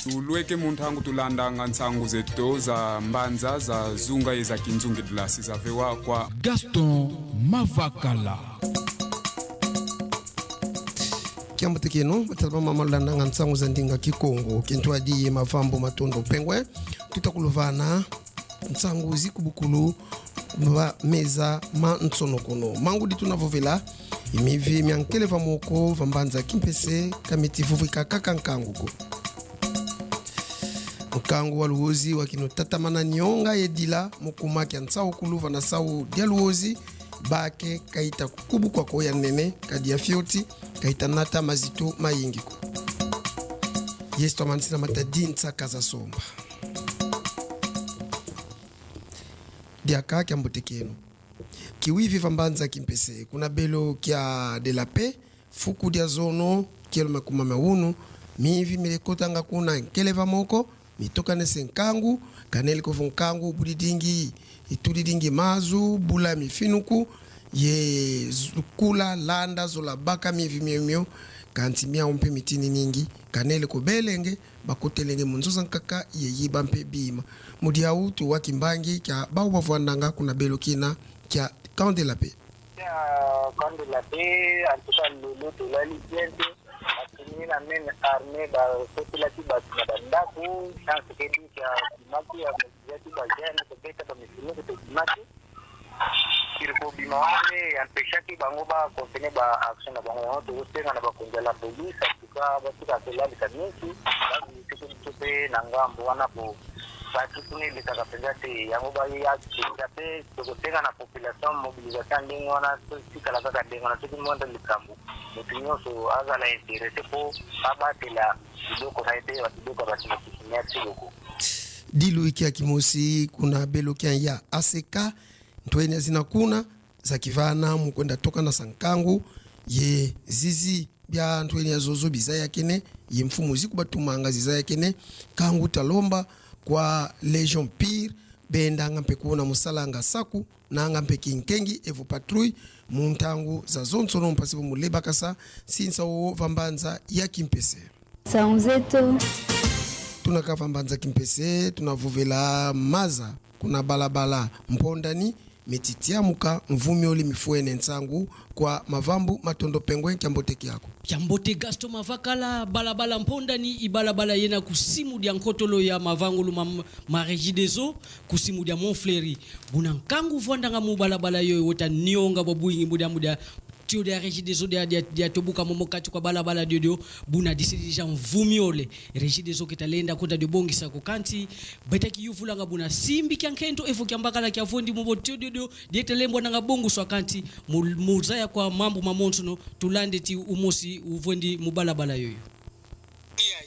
tulweke munthangu tulandanga ntsangu zeto za mbanza za zunga eza kinzungidilasi zavewa kwa Gaston Mavakala. Kiambote kino batalama malandanga ntsangu za ndinga kikongo kintu adi mavambo matondo pengwe tutakuluvana ntsangu zikubukulu ba meza ma ntsonokono mangudi tunavovela imivi myankele vamoko vambanza kimpese kamiti vuvika kakankanguko mkangu wa luozi wakino tatamana nyonga yedila mukuma kya ntsao kuluva na sau dia luozi bake kaita kubu kwa koya nene kadia fioti kaita nata mazito mayingiko yesto manisina matadinsa kaza somba diaka kya mbotekeno kiwivi vambanza kimpese kuna belo kya de la paix fuku dia zono kielo makuma maunu mivi melekotanga kuna nkeleva moko mitoka nese nkangu kaneli kovu nkangu budidingi itudidingi mazu bula mifinuku ye kula landa zola baka mivi miemio kanti mia umpe mitini ningi kaneli kobelenge bakotelenge munzoza nkaka ye yiba mpe bima mudi autu wakimbangi kya bau bavwandanga kuna belo kina kya Camp de la Paix. Camp de la Paix, en tout cas, le l'Alliance, a la même armée, la population Bandaku, sans que dit qu'il y a Maki, a Bajan, peut-être dans les films de Maki. Kirko Bimane, empêcha qui Bangoba contenait l'action de Bango, de Roster, on a pas la police, en tout cas, tout à fait là, les amis, là, vous êtes tout fait, Nangam, Boana, pour. Bakituni litakapendati yangoba ya kitape tukotenga na population mobilisation ndingona sikala kaka ndingona tukimonda likambu mutinyoso azala interesse po abatela kidoko haite wa kidoko basima kisimia tsiko dilu ikia kimosi kuna belo kia ya ACK ntwene zina kuna za kivana mkwenda toka na sankangu ye zizi bya ntwene zozo bizaya kene ye mfumu zikubatumanga zizaya kene kangu talomba kwa Legion Pire benda ngampe kuona musalanga saku na ngampe kinkengi evo patrouille muntangu za zonsono mpasibo muleba kasa sinsa wo vambanza ya kimpese Sanzeto tunaka vambanza kimpese tunavuvela maza kuna balabala mpondani metitiamuka mvumi oli mifuene nsangu kwa mavambu matondo pengwe kiambote kiako kiambote Gaston Mavakala balabala mpondani ibalabala yena kusimu dia nkotolo ya mavangulu ma Regideso kusimu dia Montfleury buna nkangu vondanga mu balabala yoyo wota nionga babuingi muda tio de Regideso dia tobuka momokati kwa balabala dio buna disidija mvumiole Regideso kitalenda kota de bongisa ko kanti betaki yuvulanga buna simbi kyankento evo kyambakala kyavondi mubo tio dio dietelembo nanga bongo so kanti muzaya kwa mambo mamonsono tulande ti umosi uvondi mubalabala yoyo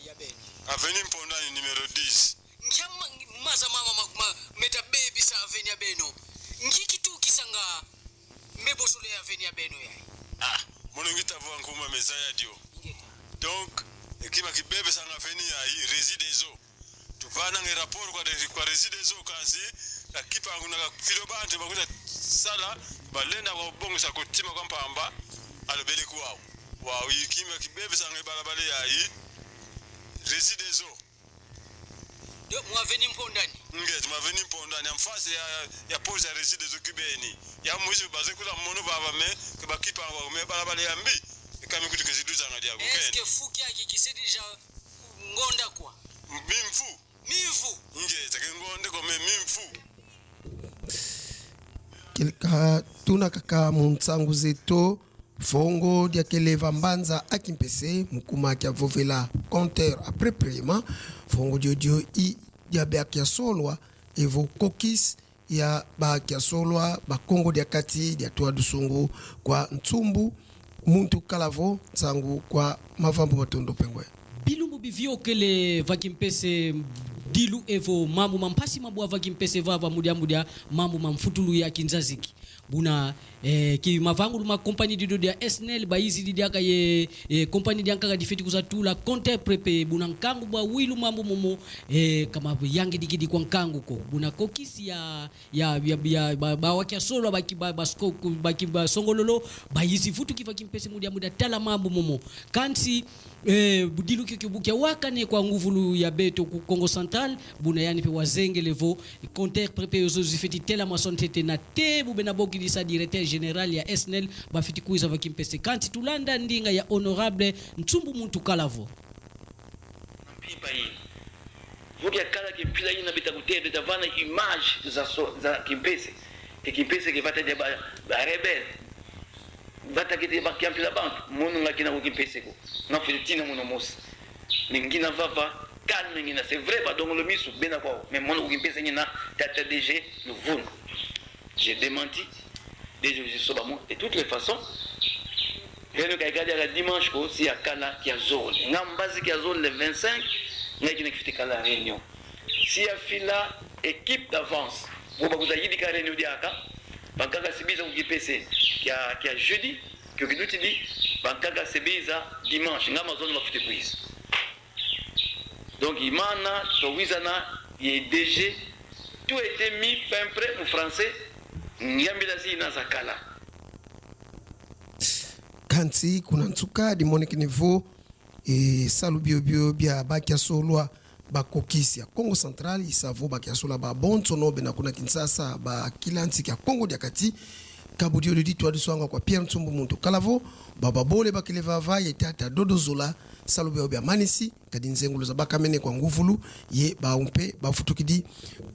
ya ben aveni mpondani numero 10 njama maza mama meta baby sa aveni ya beno ngiki tu kisanga mebo sole aveni ya beno ya monongita vwa nkuma mesaya dio donc ekima kibebe sanga aveni ya Regideso tuvana nge rapport kwa Regideso kasi akipa nguna filobante bakuta sala balenda kwa bongo sa kutima kwa mpamba alobele kwao wa yikima kibebe sanga balabale ya Regideso do mwaveni mpondani ngeti mwaveni mpondani amfase ya pose ya Regideso kibeni ya mwizi baze kula mono baba me ke bakipa wa me balabale ya mbi kama kuti keziduza ngadi yako kene eske fuki yake kisedija ngonda kwa mivu ngeti ke ngonde ko me mimfu kilika tuna kaka muntsangu zeto fongo dia keleva mbanza akimpese mukuma kya vovela compteur après prima fongo dio i dia bakia solwa evo kokis ya bakia solwa bakongo dia kati dia toa dusungu kwa ntsumbu muntu kalavo tsangu kwa mavambo matondo pengwe bilumbu bivyo kele vakimpese dilu evo mambo mampasi mabwa vakimpese vava mudia mambo mamfutulu ya kinzaziki buna ki mavangu ma compagnie de dia SNL ba izi dia ka ye compagnie dia ka difeti kuzatula compteur prepe buna nkangu ba wilu mambo momo kama yangi dikidi kwa nkangu ko buna kokisi ya ba wakia solo ba basko ba songololo ba izi futu kifa kimpese muda tala mambo momo kansi budilu kikibukia wakane kwa nguvulu ya beto ku Congo Central buna yani pe wazenge levo compteur prepe yozo zifeti tela masonte na tebu benaboki disa directeur général ya SNL bafiti kuiza vakimpese kanti tulanda ndinga ya honorable Ntsumbu Muntu Kalavo mpipa hii vuki akala kimpila hii na bitakutebe tavana image za kimpese kimpese kivata dia ba rebel bata kiti ba kimpila bantu munu ngakina ku kimpese ko na fitina muno mosi ningina vava calme ngina c'est vrai pas donc le misu bena kwa mais munu ku kimpese ngina tata DG le vun j'ai démenti déjà je suis de toutes les façons rien que regarder la dimanche ko si akala qui a zone ngambazi qui a zone le 25 ngaki kifitika la réunion si a fila équipe d'avance pour ba kuzayidi ka réunion diaka bankaka sibiza ku PC qui a jeudi que nous dit bankaka sibiza dimanche ngama zone mafute quiz donc imana to wizana y DG tout était mis fin prêt en français ngambila zina za kala kanti kuna ntuka dimonique niveau salu bio bia bakia solwa bakokisi ya Congo Central isavo bakia sola ba bontono bena kuna Kinshasa ba kilanti ya Congo diakati kabudio le dit toi de swanga kwa Pierre Ntsumbu Muntu Kalavo baba bole bakileva va yetata dodozola salu bia manisi kadi nzengulu za bakamene kwa nguvulu ye baumpe bafutukidi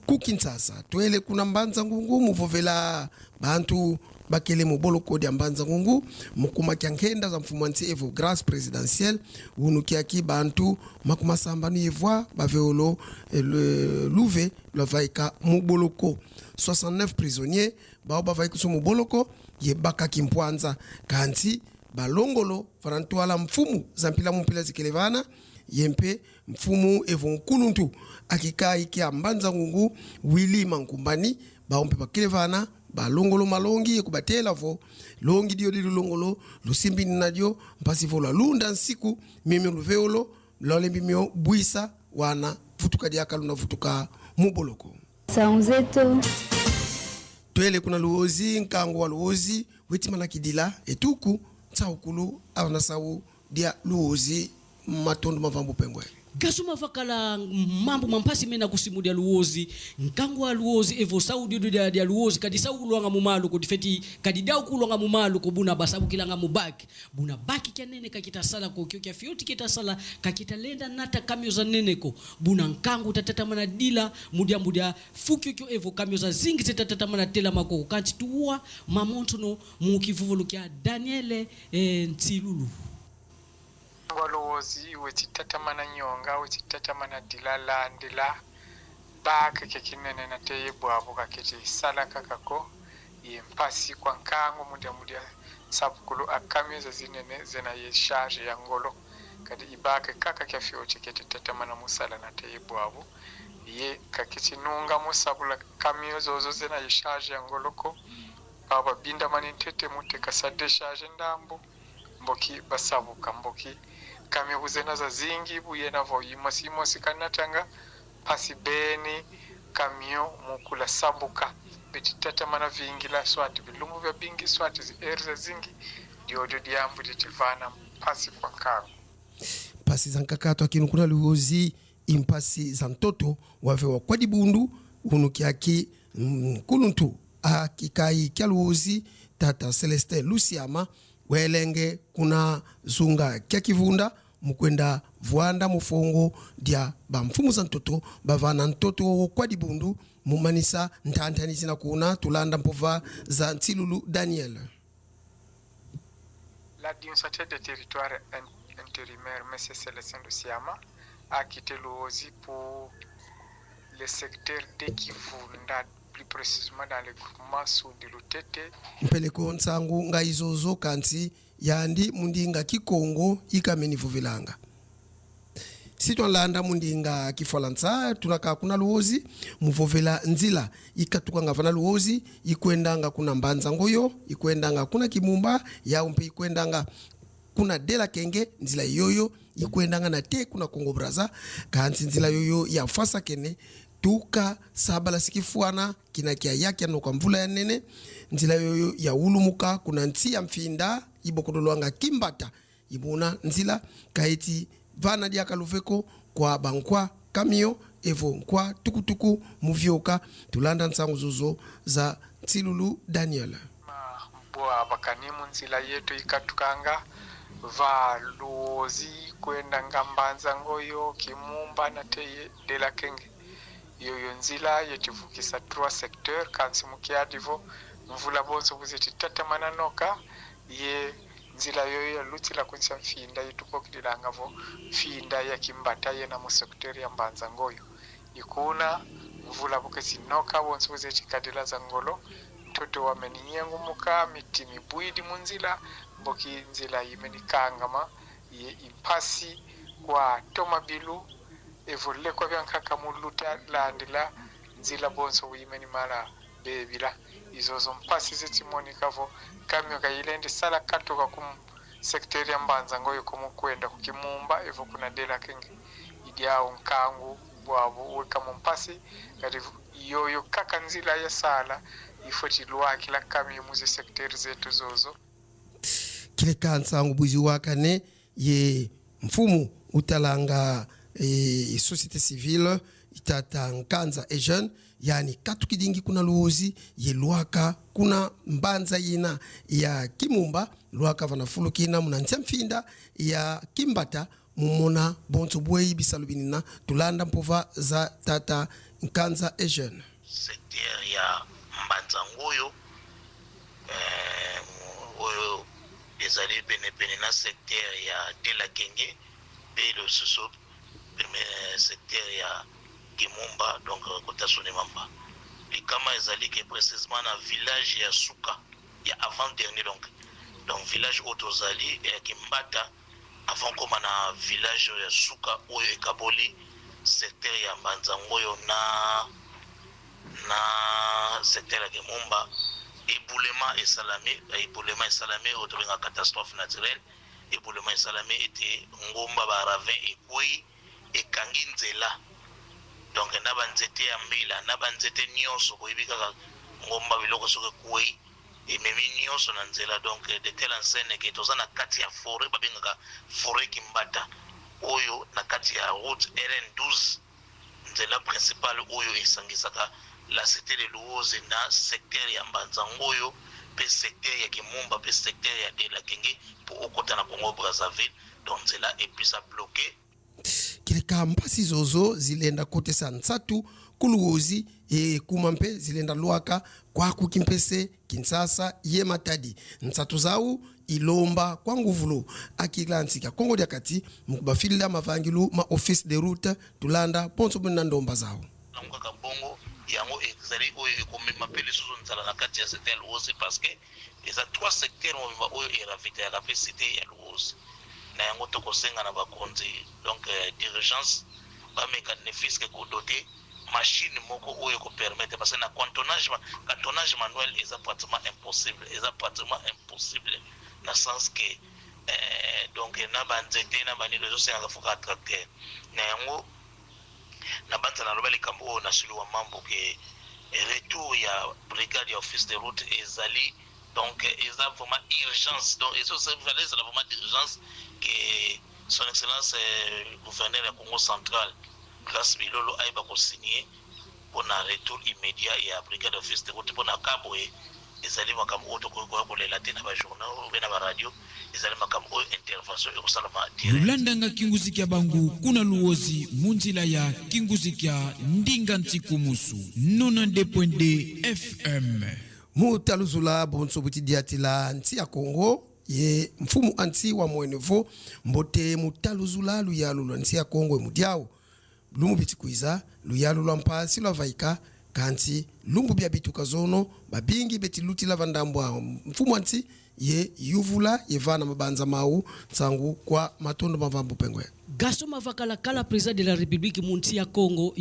ku Kinshasa twele kuna mbanza ngungu muvovela bantu bakele muboloko dia mbanza ngungu mukuma kyankenda za mfumanti evo grâce présidentielle unukiaki bantu makuma sambanu yevwa baveolo le louve le vaika muboloko 69 prisonniers bao bavaika su muboloko ye baka kimpwanza kanti balongolo farantwala mfumu zampila mpila zikelevana yempe mfumu evo nkuluntu akikai kia mbanza ngungu Willy Mankumbani baompe bakelevana balongolo malongi kubatela vo longi dio longolo lusimbi nadio mpasi vo la lunda nsiku mimi luveolo lolembi mio buisa wana futuka diaka luna futuka muboloko Sanzeto twele kuna luozi nkango wa luozi wetimana kidila etuku tsaukulu avana sawu dia luozi matondo mavambo pengwe gasuma fakala mambo mampasi mena kusimudia luozi nkango wa luozi evo saudi dia luozi kadi saulwanga mumalu ko difeti kadi dau kulwanga mumalu ko buna basabu kilanga mubaki buna baki kyanene kakita sala ko kyo kya fioti kita sala kakita lenda nata kamyo za nene ko buna nkango tatatamana dila mudia fukyo kyo evo kamyo za zingi tatatamana tela mako kanti tuwa mamontono mukivuvulu kya Daniele Ntilulu ngolozi wetitatamana nyonga wetitatamana dilala ndila baka kekinene na teye bwabo kaketi sala kakako yempasi kwa nkango mudia sabukulu akameza zinene zena ye charge ya ngolo kadi ibaka kaka kyafyo cheketi tatamana musala na teye bwabo ye kaketi nunga musabula kamyo zozo zena ye charge ya ngoloko baba binda manintete mute kasade charge ndambo mboki basabuka mboki kami huzena za zingi buye navo yimosi kanatanga pasi beni kamio mukula sabuka betitata mana vingi la swati bilumu vya bingi swati zi erza zingi diodio diambu ditivana pasi kwa kago pasi za nkakato akinu kuna luozi impasi za ntoto wavewa kwa dibundu unukiaki kuluntu akikai kia luozi tata Celeste Luciama welenge kuna zunga kia kivunda mukwenda vuanda mufongo dia bamfumu za ntoto bavana ntoto kwa dibundu mumanisa ntantani zina kuna tulanda mpova za Ntilulu Daniel. La dionsate de territoire intérimaire M. Célestin Luciama a quitté l'Ozi pour le secteur d'Ekivunda, plus précisément dans le groupement sous de l'Utete. Mpeleko nsangu nga izozo kanti yandi mundinga kikongo ikameni vuvilanga. si twalanda mundinga kifalansa tunaka kuna luozi muvovela nzila ikatukanga vana luozi ikwendanga kuna mbanza ngoyo ikwendanga kuna kimumba ya umpe ikwendanga kuna dela kenge nzila yoyo ikwendanga na te kuna Kongo Braza kansi nzila yoyo ya fasa kene tuka sabala sikifuana kina kia yake anoka mvula ya nene nzila yoyo ya ulumuka kuna nti ya mfinda ibokodolwanga kimbata ibuna nzila kaiti vana dia kaluveko kwa bankwa kamio evo kwa tukutuku muvyoka tulanda nsangu zuzo za Tsilulu Daniel mbwa bakanimu nzila yetu ikatukanga valuozi kwenda ngambanza ngoyo kimumba na teye dela kenge yoyo nzila yetivukisa 3 secteur kansi mukiadivo mvula bonso buzeti tatamana noka ye nzila yoyo ya lutila kunsa finda yitubokilanga vo finda ya kimbata yena mu secteur ya mbanza ngoyo ikuna mvula bukesi noka bonso buzeti kadila za ngolo toto wameninyengu muka miti mibwidi munzila mboki nzila imenikangama ye impasi kwa tomabilu evole kwa byankaka muluta landila nzila bonso uyimeni mala bebila izozo mpasi zitimonikavo kamyo kayilende sala katoka kum sektori ya mbanza ngoyo kwenda kukimumba evo kuna dela kenge idiao nkangu bwabo weka mpasi kati yoyo kaka nzila ya sala ifoti luwa kila kamyo muzi sektori zetu zozo kile kansangu buzi wakane ye mfumu utalanga société civile itata nkanza ejeune yani katukidingi kuna luozi ye luaka kuna mbanza yina ya kimumba luaka vanafulukina munantia mfinda ya kimbata mumona bonso bwei bisalubinina tulanda mpova za tata nkanza ejeune secteur ya mbanza ngoyo oyo ezali pene na secteur ya Dela Kenge pe le suso secteur ya Kimumba donc kota Sonimamba likama ezali ke précisément na village ya Suka ya avant dernier donc village otozali ya Kimbata avant koma na village ya Suka oyo ekaboli secteur ya Mbanza ngoyo na secteur ya Kimumba éboulement et salamé autour d'une catastrophe naturelle éboulement et salamé était ngomba ba ravin et koi et kanginzela donc na banzete ya mbila na banzete nyonso boyibika ngomba biloko soke koi et memi nyonso na nzela donc de telle enseigne que tozana kati ya forêt babengaka forêt Kimbata oyo na kati ya route RN12 nzela principale oyo esangisaka la cité de Luozi na secteur ya Mbanza ngoyo pe secteur ya Kimumba pe secteur ya Dela Kenge pour okota na Congo Brazzaville donc c'est là et puis ça bloqué kile kampasi zozo zilenda kote sansatu kuluozi kumampe zilenda luaka kwa kukimpese Kinsasa ye Matadi nsatu zau ilomba kwa nguvulu akilantsika Kongo dia kati mukubafilila mavangilu ma office de route tulanda ponso bonna ndomba zao ngaka bongo yango ezali oyo ekomema pele susu nzala na kati ya secteur ya Luozi parce que les a 3 secteurs oyo eravita ya capacité ya Luozi na yango tokosenga na bakonzi donc d'urgence ba mécanisme que kodoter machine moko oyo ko permettre parce que na cantonnage manuel est pratiquement impossible na sens que donc na banzete na bani les océans afuka tracteur na yango na banza na lobali kambo na sulu wa mambo ke retour ya brigade ya office de route ezali donc eza vraiment urgence donc eso c'est vraiment d'urgence que son excellence gouverneur ya Congo central Grace Bilolo aiba ko signer pour un retour immédiat ya brigade office de route pour na kabo ezali makambo oto ko lela tena ba journal bena ba radio ezali makambo intervention e salama lulandanga kinguzikia bangu kuna Luozi munzila ya kinguzikia ndinga ntsikumusu 92.2 FM mutaluzula bonso butidiatila nti ya Kongo ye mfumu anti wa mwenevo mbote mutaluzula luyalu nti ya Kongo mudiao lumu bitikuiza luyalu lwa mpasi lwa vaika kanti lumbu bya bituka zono babingi beti luti la vandambwa mfumu anti ye yuvula yevana mabanza mau tsangu kwa matondo mavambu pengwe Gaston Mavakala kala président de la République munti ya Congo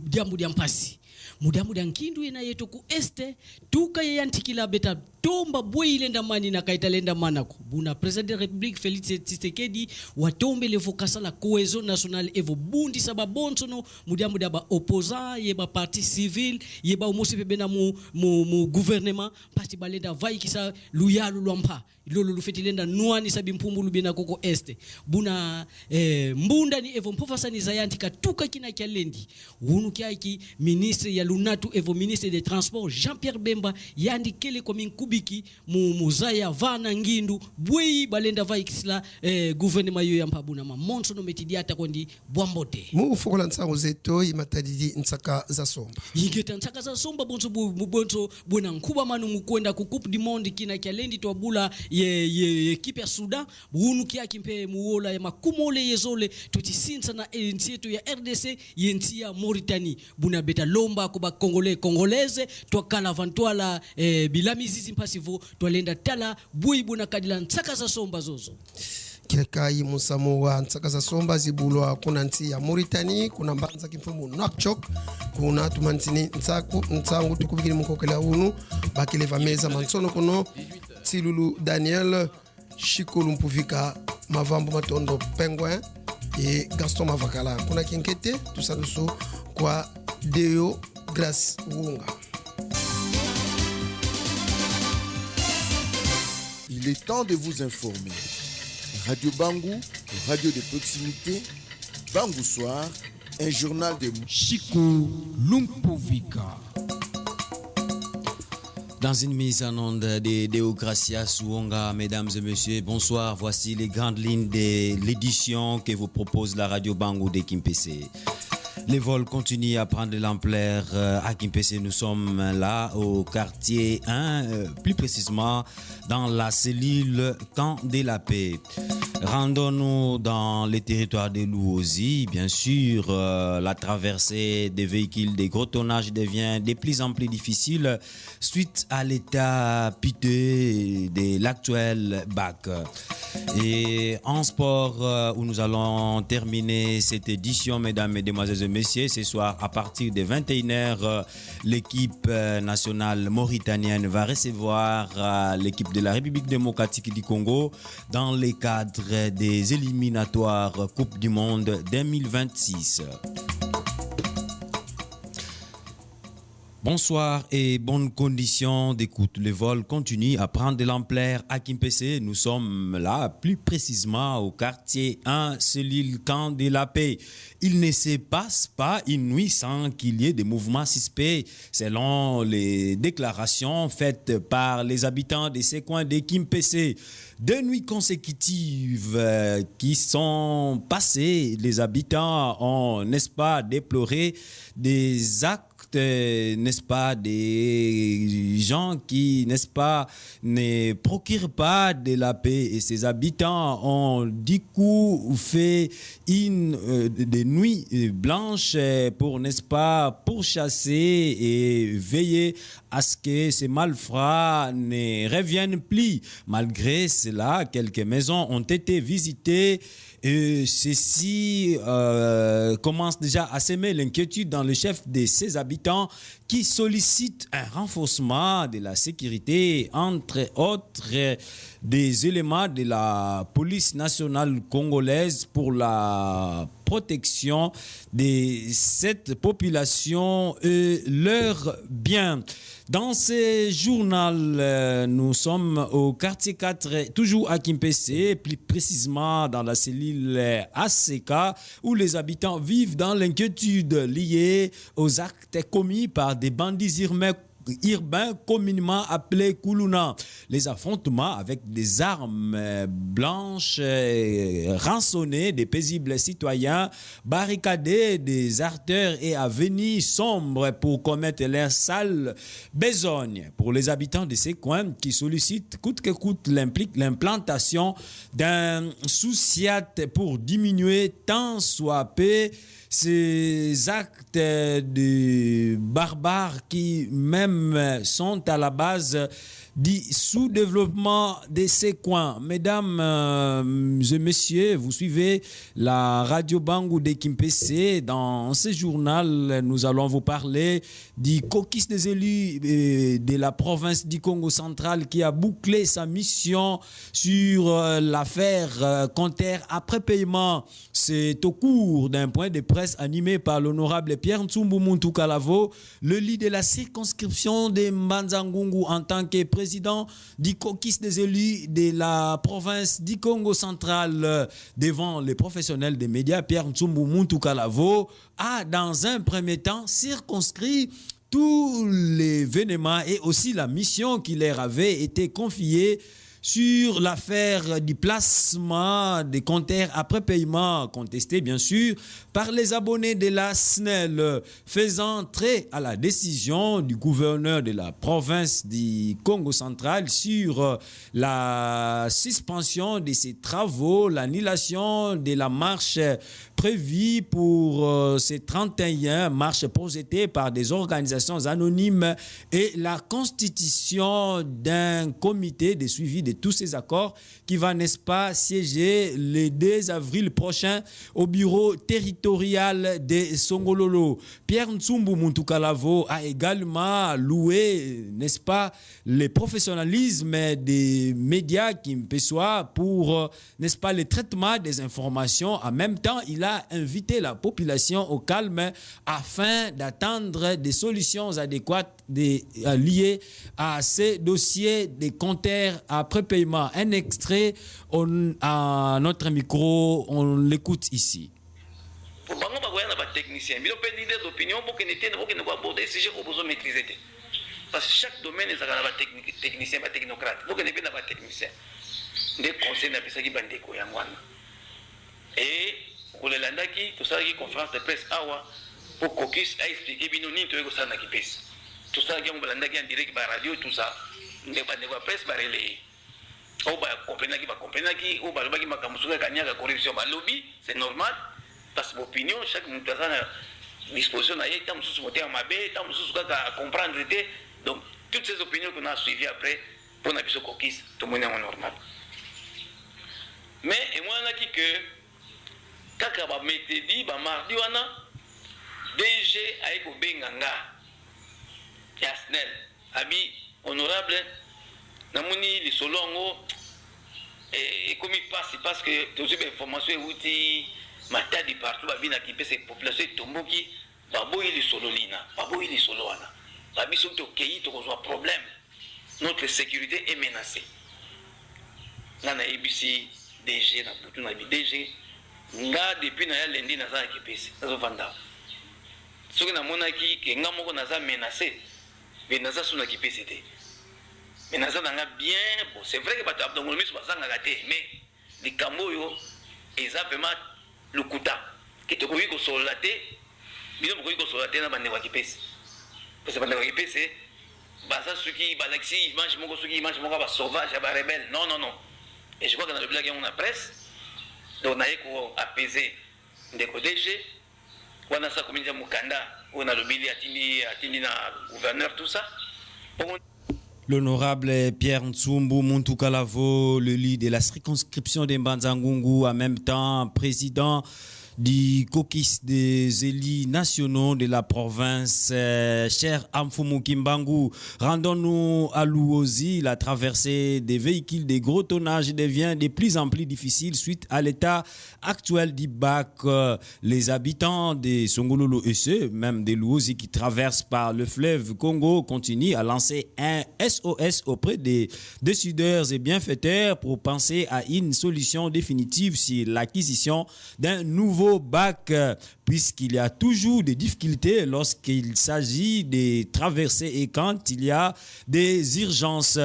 diambu diampasi mudamu dankindu ina yeto ku este tuka yantikila beta tomba boy lenda mani na kaita lenda manako buna président de la République Félix Tshisekedi watombe levo kasala cohésion nationale evo bundi sababonso no mudamu daba opposant yeba parti civil yeba umosi pebena mu gouvernement parti balenda vai kisa luyalu lwampa lolo lufeti lenda nuani sabi mpumbu lubina koko este buna mbunda ni evo mpofasa ni zayanti katuka kina kyalendi wunu kyaki ministre ya lunatu evo ministre des transports Jean-Pierre Bemba yandi kele kwa minkubiki muzaya vana ngindu bwei balenda vai kisla gouvernement yo yampa buna mamonso no metidiata kondi bwambote mu fokola nsango zeto imatadidi nsaka za somba yigeta nsaka za somba bonso bwana nkuba manu mukwenda ku Coupe du Monde kina kyalendi to bula ye ekipe ya Sudan bunu kyaki mpe muola ya makumole yezole tutisinsa na nchi yetu ya RDC yentia ya Mauritanie buna beta lomba kuba congolaise to kala vantoala bilamizizi mpasivo to lenda tala bui buna kadila nsaka za somba zozo kilekai musamo wa nsaka za somba zibulwa kuna nchi ya Mauritanie kuna mbanza kimfumu Nouakchott kuna tumantini nsangu tukubikini mukokela unu bakileva meza mansono kuno Tilulu Daniel Chikolu Mpuvika Mavambo Matondo Penguin et Gaston Mavakala kuna kinkete tusalusu kwa Deo Grace Wunga. Il est temps de vous informer. Radio Bangou, radio de proximité, Bangou Soir, un journal de Chikolu Mpuvika. Dans une mise en onde de Deogracia Souonga, mesdames et messieurs, bonsoir. Voici les grandes lignes de l'édition que vous propose la radio Bangou de Kimpese. Les vols continuent à prendre de l'ampleur à Kimpese. Nous sommes là au quartier 1, plus précisément dans la cellule Camp de la Paix. Rendons-nous dans les territoires de Louosi. Bien sûr, la traversée des véhicules de gros tonnage devient de plus en plus difficile suite à l'état piteux de l'actuel bac. Et en sport, où nous allons terminer cette édition, mesdames, mesdemoiselles et messieurs, ce soir à partir de 21h, l'équipe nationale mauritanienne va recevoir l'équipe de la République démocratique du Congo dans les cadres des éliminatoires Coupe du Monde 2026. Bonsoir et bonnes conditions d'écoute. Le vol continue à prendre de l'ampleur à Kimpese. Nous sommes là, plus précisément au quartier 1, cellule Camp de la Paix. Il ne se passe pas une nuit sans qu'il y ait des mouvements suspects, selon les déclarations faites par les habitants de ces coins de Kimpese. 2 nuits consécutives qui sont passées, les habitants ont, n'est-ce pas, déploré des actes, n'est-ce pas, des gens qui, n'est-ce pas, ne procurent pas de la paix. Et ces habitants ont du coup fait des nuits blanches pour, n'est-ce pas, pourchasser et veiller à ce que ces malfrats ne reviennent plus. Malgré cela, quelques maisons ont été visitées. Et ceci commence déjà à semer l'inquiétude dans le chef de ces habitants qui sollicitent un renforcement de la sécurité, entre autres des éléments de la police nationale congolaise pour la protection de cette population et leurs biens. Dans ce journal, nous sommes au quartier 4, toujours à Kimpese, plus précisément dans la cellule ACK, où les habitants vivent dans l'inquiétude liée aux actes commis par des bandits urbains communément appelés Kuluna. Les affrontements avec des armes blanches rançonnées des paisibles citoyens, barricadés des artères et avenues sombres pour commettre leurs sales besognes. Pour les habitants de ces coins qui sollicitent coûte que coûte l'implantation d'un sous-siat pour diminuer tant soit peu ces actes de barbares qui, même eux-mêmes sont à la base du sous-développement de ces coins. Mesdames et messieurs, vous suivez la radio Bangou de Kimpese. Dans ce journal, nous allons vous parler du caucus des élus de la province du Congo central qui a bouclé sa mission sur l'affaire comptaire après paiement. C'est au cours d'un point de presse animé par l'honorable Pierre Ntsumbu Muntu Kalavo, le leader de la circonscription de Mbanza-Ngungu en tant que président du caucus des élus de la province du Congo central devant les professionnels des médias. Pierre Ntsumbu Muntu Kalavo a dans un premier temps circonscrit tous les événements et aussi la mission qui leur avait été confiée sur l'affaire du placement des compteurs après paiement contesté bien sûr par les abonnés de la SNEL, faisant trait à la décision du gouverneur de la province du Congo central sur la suspension de ses travaux, l'annulation de la marche prévue pour ces 31 marches projetées par des organisations anonymes et la constitution d'un comité de suivi de tous ces accords qui va, n'est-ce pas, siéger le 2 avril prochain au bureau territorial de Songololo. Pierre Ntsumbu Muntu Kalavo a également loué, n'est-ce pas, le professionnalisme des médias qui Kimpessois pour, n'est-ce pas, le traitement des informations. En même temps, il a invité la population au calme afin d'attendre des solutions adéquates liées à ces dossiers des compteurs après paiement. Un extrait à notre micro, on l'écoute ici. Parce que chaque domaine est un technicien, un technocrate. Vous connaissez bien un technicien. Des conseils n'a pas ça qui bandé quoi yangwana. Et pour les landaki, tout ça qui conférence de presse awa pour caucus a expliqué bien nous ni tout ça n'a qui pèse. Tout ça qui on landaki en direct par radio tout ça. Ne pas presse par les. Ou ba comprendre qui ou ba qui m'a kamusuka kanya ka corruption ba lobby, c'est normal parce que opinion chaque monde a disposition na yé tam sous moteur mabé, tam sous ka comprendre était. Donc, toutes ces opinions qu'on a suivies après, pour nous faire caucus, tout le monde est normal. Mais, et moi, on a dit que, quand on va mettre dit, mardi, on a DG avec Benganga, Yasnel, Abi, honorable, Namoni, les Solongo, et comme il passe, c'est parce que toutes ces informations, outils, matin du partout, Abi, n'a qui peut ces populations, Tomboki, Babo, il est Sololina, Babo, il est Soloana. Problème. Notre sécurité est menacée. Là, on a ABC, DG, on a DG. Depuis lundi, on a équipé. On a vendu. Ce que nous avons dit, on a menacé. Mais nous avons équipé. Mais nous avons bien. C'est vrai que nous avons mis sur la mais les Camoyo, ils ont vraiment le couta. Qui te couvre sur la tête. Ils ont couvert sur la tête, nous avons équipé. Parce que c'est ça ceux qui balaxi ils mangent mon ceux qui mangent mon gars sauvage à rebelle non et je crois que dans le blague on a presse donc on a apaiser des DG on a ça comme dire mukanda on a le billet atini na gouverneur tout ça. L'honorable Pierre Ntsumbu Muntu Kalavo, le leader de la circonscription de Mbanza-Ngungu, en même temps président du caucus des élus nationaux de la province, cher Amfumu Kimbangu. Rendons-nous à Luozi. La traversée des véhicules de gros tonnage devient de plus en plus difficile suite à l'état actuel du bac. Les habitants de Songololo et ceux même de Luozi qui traversent par le fleuve Congo continuent à lancer un SOS auprès des décideurs et bienfaiteurs pour penser à une solution définitive sur l'acquisition d'un nouveau bac, puisqu'il y a toujours des difficultés lorsqu'il s'agit de traverser et quand il y a des urgences.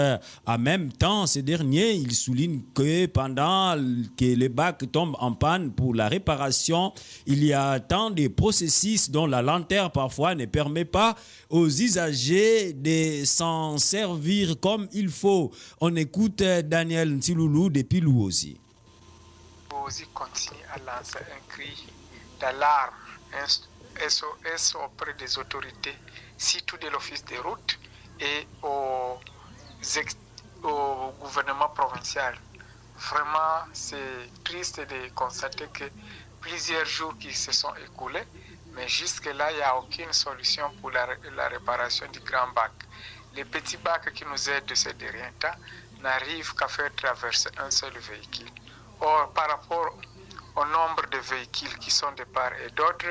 En même temps, ces derniers, ils soulignent que pendant que le bac tombe en panne pour la réparation, il y a tant de processus dont la lenteur parfois ne permet pas aux usagers de s'en servir comme il faut. On écoute Daniel Ntiloulou depuis Luozi. Luozi continue à lancer un cri d'alarme, un SOS auprès des autorités, surtout de l'office des routes, et au gouvernement provincial. Vraiment, c'est triste de constater que plusieurs jours qui se sont écoulés, mais jusque-là, il n'y a aucune solution pour la réparation du grand bac. Les petits bacs qui nous aident de ces derniers temps n'arrivent qu'à faire traverser un seul véhicule. Or, par rapport au nombre de véhicules qui sont de part et d'autre,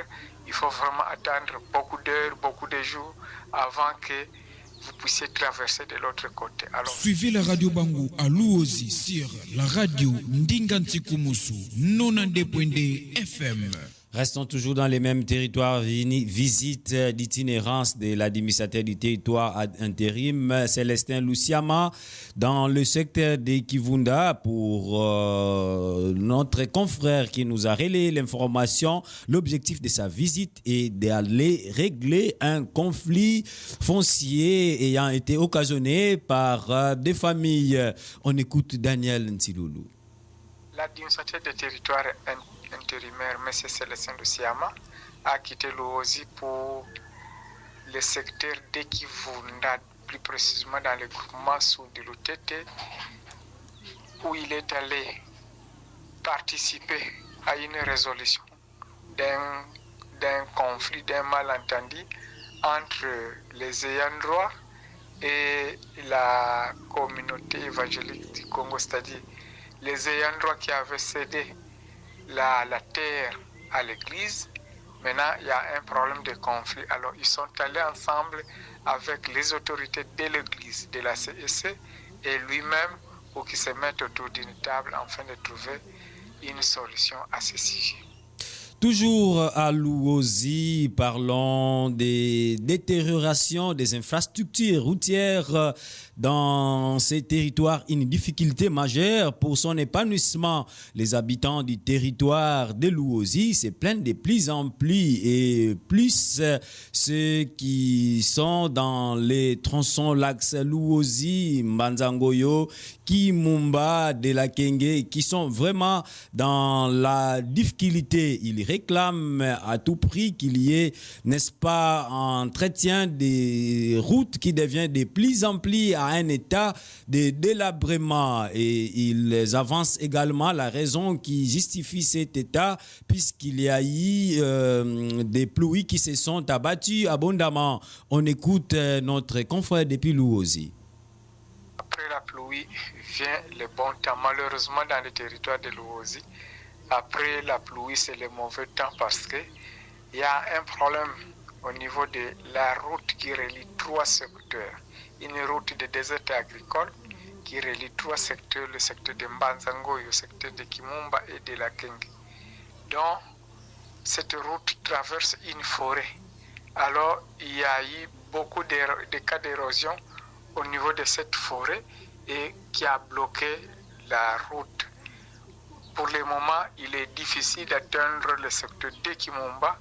il faut vraiment attendre beaucoup d'heures, beaucoup de jours avant que vous puissiez traverser de l'autre côté. Alors, suivez la radio Bangou à Luozi sur la radio Ndingantikoumussou 92.2 FM. Restons toujours dans les mêmes territoires. Visite d'itinérance de l'administrateur du territoire ad intérim, Célestin Luciama, dans le secteur de Kivunda pour notre confrère qui nous a relayé l'information. L'objectif de sa visite est d'aller régler un conflit foncier ayant été occasionné par des familles. On écoute Daniel Ntiloulou. L'administrateur du territoire intérimaire, M. Célestin Luciama, a quitté l'Ouozi pour le secteur d'Ekivunda, plus précisément dans le groupement sous de l'Utete, où il est allé participer à une résolution d'un conflit, d'un malentendu entre les ayants droit et la communauté évangélique du Congo, c'est-à-dire les ayants droit qui avaient cédé la terre à l'église. Maintenant, il y a un problème de conflit. Alors, ils sont allés ensemble avec les autorités de l'église, de la CEC et lui-même pour qu'ils se mettent autour d'une table afin de trouver une solution à ce sujet. Toujours à Luozi, parlons des détériorations des infrastructures routières dans ces territoires. Une difficulté majeure pour son épanouissement. Les habitants du territoire de Luozi se plaignent de plus en plus et plus ceux qui sont dans les tronçons l'axe Luozi, Mbanzangoyo, Kimumba, de la Kenge, qui sont vraiment dans la difficulté. Ils réclament à tout prix qu'il y ait, n'est-ce pas, un entretien des routes qui devient de plus en plus à un état de délabrement. Et ils avancent également la raison qui justifie cet état, puisqu'il y a eu des pluies qui se sont abattues abondamment. On écoute notre confrère depuis Luozi. Après la pluie vient le bon temps. Malheureusement, dans le territoire de Luozi, après la pluie, c'est le mauvais temps parce qu'il y a un problème au niveau de la route qui relie trois secteurs. Une route de désert agricole qui relie trois secteurs, le secteur de Mbanzango, le secteur de Kimumba et de la Kenge. Donc, cette route traverse une forêt. Alors, il y a eu beaucoup de cas d'érosion au niveau de cette forêt et qui a bloqué la route. Pour le moment, il est difficile d'atteindre le secteur de Kimumba.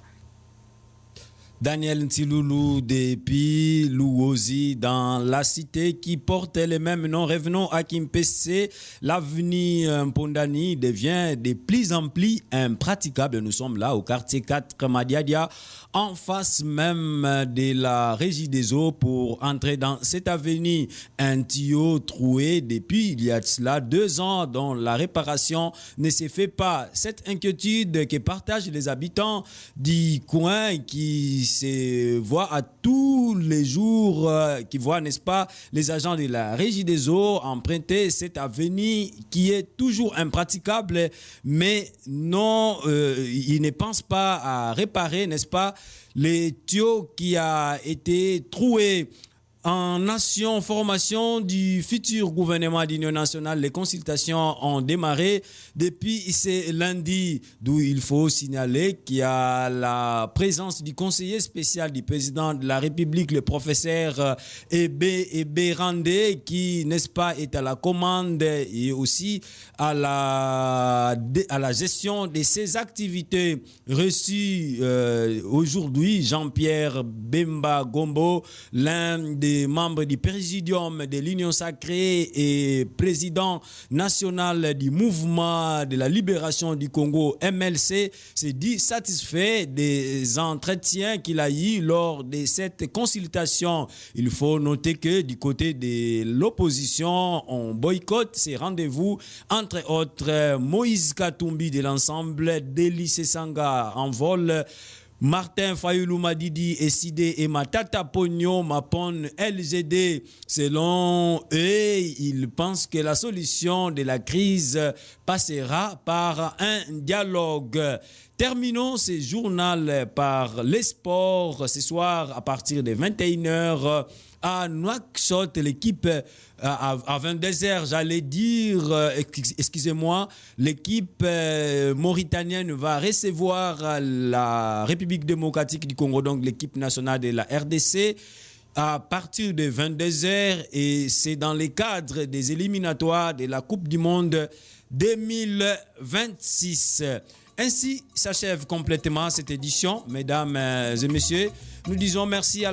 Daniel Ntiloulou depuis Luozi dans la cité qui porte les mêmes noms. Revenons à Kimpese. L'avenue Mpondani devient de plus en plus impraticable. Nous sommes là au quartier 4 Madiadia, en face même de la régie des eaux. Pour entrer dans cette avenue, un tuyau troué depuis il y a cela 2 ans dont la réparation ne se fait pas. Cette inquiétude que partagent les habitants du coin qui se voient à tous les jours, qui voient, n'est-ce pas, les agents de la régie des eaux emprunter cette avenue qui est toujours impraticable, mais non, ils ne pensent pas à réparer, n'est-ce pas, les tuyaux qui a été troués. En nation, formation du futur gouvernement d'union nationale, les consultations ont démarré depuis ce lundi, d'où il faut signaler qu'il y a la présence du conseiller spécial du président de la République, le professeur Ebe Randé, qui, n'est-ce pas, est à la commande et aussi à la gestion de ces activités reçues aujourd'hui. Jean-Pierre Bemba Gombo, l'un des des membres du Présidium de l'Union Sacrée et président national du Mouvement de la Libération du Congo, MLC, s'est dit satisfait des entretiens qu'il a eu lors de cette consultation. Il faut noter que du côté de l'opposition, on boycotte ces rendez-vous, entre autres Moïse Katumbi de l'ensemble d'Élysée Sanga en vol, Martin Fayoulou Madidi Essidé et Matata Pogno Mapon LGD. Selon eux, ils pensent que la solution de la crise passera par un dialogue. Terminons ce journal par les sports. Ce soir, à partir de 21h, à Nouakchott, l'équipe, à 22h, j'allais dire, excusez-moi, l'équipe mauritanienne va recevoir la République démocratique du Congo, donc l'équipe nationale de la RDC, à partir de 22h, et c'est dans le cadre des éliminatoires de la Coupe du Monde 2026. Ainsi s'achève complètement cette édition, mesdames et messieurs. Nous disons merci à la